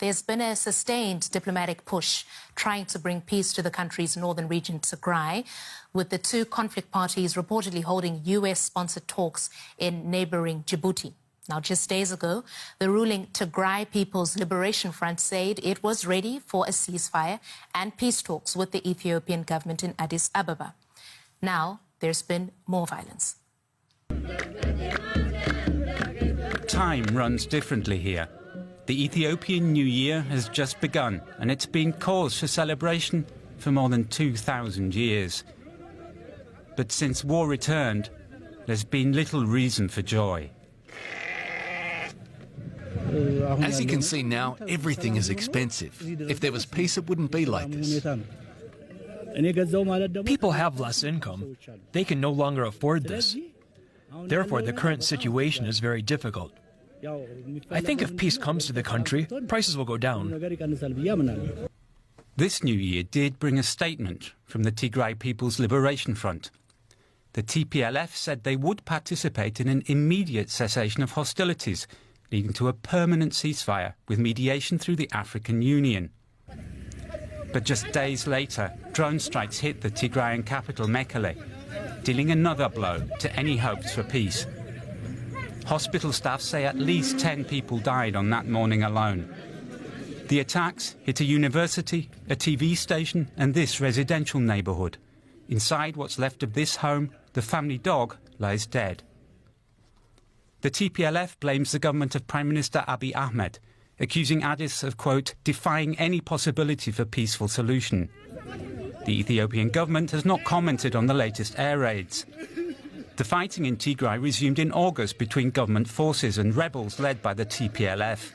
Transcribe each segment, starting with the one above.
There's been a sustained diplomatic push trying to bring peace to the country's northern region, Tigray, with the two conflict parties reportedly holding US-sponsored talks in neighboring Djibouti. Now, just days ago, the ruling Tigray People's Liberation Front said it was ready for a ceasefire and peace talks with the Ethiopian government in Addis Ababa. Now, there's been more violence. Time runs differently here. The Ethiopian New Year has just begun, and it's been cause for celebration for more than 2,000 years. But since war returned, there's been little reason for joy. As you can see now, everything is expensive. If there was peace, it wouldn't be like this. People have less income. They can no longer afford this. Therefore, the current situation is very difficult. I think if peace comes to the country, prices will go down. This new year did bring a statement from the Tigray People's Liberation Front. The TPLF said they would participate in an immediate cessation of hostilities, leading to a permanent ceasefire with mediation through the African Union. But just days later, drone strikes hit the Tigrayan capital, Mekelle, dealing another blow to any hopes for peace. Hospital staff say at least 10 people died on that morning alone. The attacks hit a university, a TV station and this residential neighbourhood. Inside what's left of this home, the family dog lies dead. The TPLF blames the government of Prime Minister Abiy Ahmed, accusing Addis of, quote, defying any possibility for peaceful solution. The Ethiopian government has not commented on the latest air raids. The fighting in Tigray resumed in August between government forces and rebels led by the TPLF.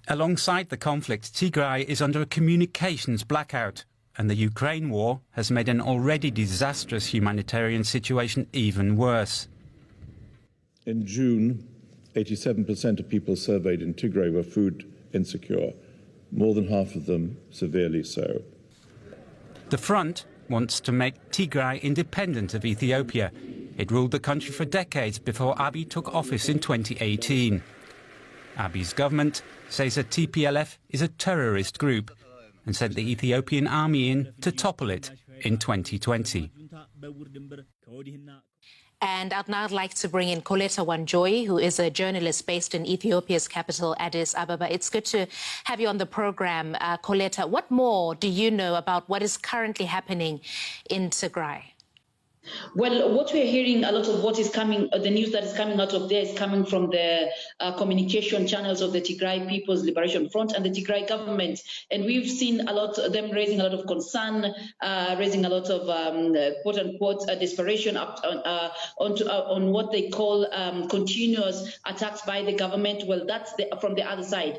Alongside the conflict, Tigray is under a communications blackout, and the Ukraine war has made an already disastrous humanitarian situation even worse. In June, 87% of people surveyed in Tigray were food insecure, more than half of them severely so. The front wants to make Tigray independent of Ethiopia. It ruled the country for decades before Abiy took office in 2018. Abiy's government says that TPLF is a terrorist group and sent the Ethiopian army in to topple it in 2020. And I'd now like to bring in Koleta Wanjoyi, who is a journalist based in Ethiopia's capital, Addis Ababa. It's good to have you on the program, Koleta. What more do you know about what is currently happening in Tigray? Well, what we're hearing, a lot of what is coming, the news that is coming out of there is coming from the communication channels of the Tigray People's Liberation Front and the Tigray government. And we've seen a lot of them raising a lot of concern, raising a lot of quote-unquote desperation on what they call continuous attacks by the government. Well, that's from the other side.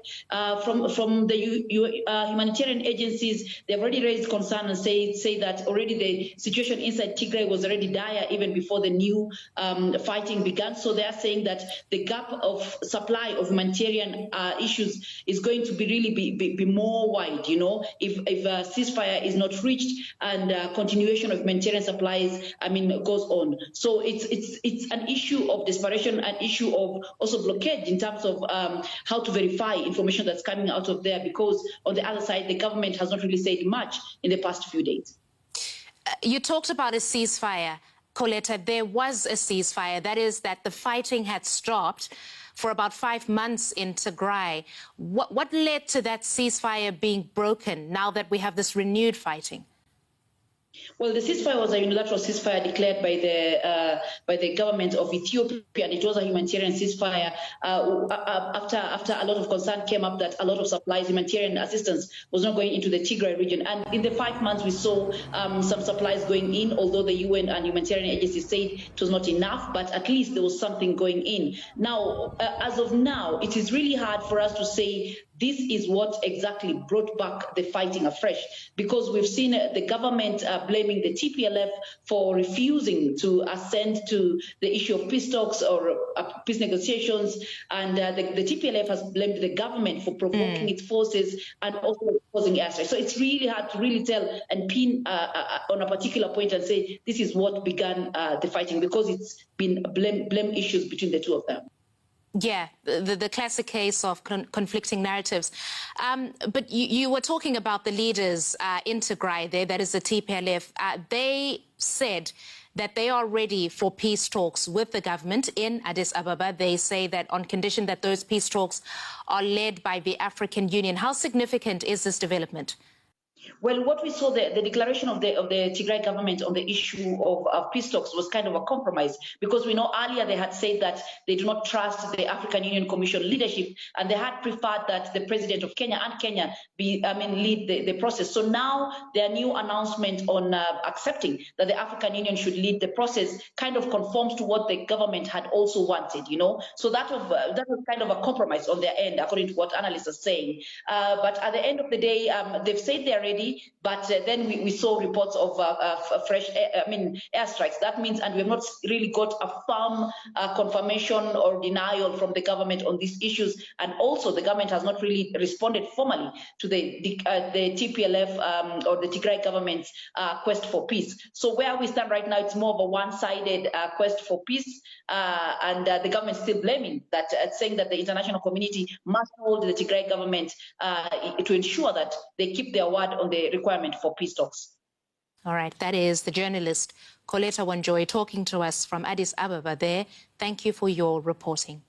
From the humanitarian agencies, they've already raised concern and say that already the situation inside Tigray was already dire even before the new fighting began. So they are saying that the gap of supply of humanitarian issues is going to be more wide, you know, if a ceasefire is not reached and continuation of humanitarian supplies, goes on. So it's an issue of desperation, an issue of also blockade in terms of how to verify information that's coming out of there, because on the other side, the government has not really said much in the past few days. You talked about a ceasefire, Koleta. There was a ceasefire. That is that the fighting had stopped for about 5 months in Tigray. What led to that ceasefire being broken now that we have this renewed fighting? Well, the ceasefire was a unilateral ceasefire declared by the government of Ethiopia, and it was a humanitarian ceasefire after a lot of concern came up that a lot of supplies, humanitarian assistance, was not going into the Tigray region. And in the 5 months, we saw some supplies going in, although the UN and humanitarian agencies said it was not enough, but at least there was something going in. Now, as of now, it is really hard for us to say this is what exactly brought back the fighting afresh, because we've seen the government blaming the TPLF for refusing to assent to the issue of peace talks or peace negotiations, and the TPLF has blamed the government for provoking its forces and also causing airstrikes. So it's really hard to really tell and pin on a particular point and say this is what began the fighting, because it's been blame issues between the two of them. Yeah, the classic case of conflicting narratives. But you were talking about the leaders in Tigray there, that is the TPLF. They said that they are ready for peace talks with the government in Addis Ababa. They say that on condition that those peace talks are led by the African Union. How significant is this development? Well, what we saw, the declaration of the Tigray government on the issue of peace talks was kind of a compromise, because we know earlier they had said that they do not trust the African Union Commission leadership, and they had preferred that the president of Kenya and Kenya lead the process. So now their new announcement on accepting that the African Union should lead the process kind of conforms to what the government had also wanted, you know. So that was kind of a compromise on their end, according to what analysts are saying. But at the end of the day, they've said they're ready, but then we saw reports of fresh airstrikes. That means, and we have not really got a firm confirmation or denial from the government on these issues, and also the government has not really responded formally to the TPLF or the Tigray government's quest for peace. So where we stand right now, it's more of a one-sided quest for peace, and the government still blaming that, saying that the international community must hold the Tigray government to ensure that they keep their word on the requirement for peace talks. All right, that is the journalist Coletta Wanjoy talking to us from Addis Ababa there. Thank you for your reporting.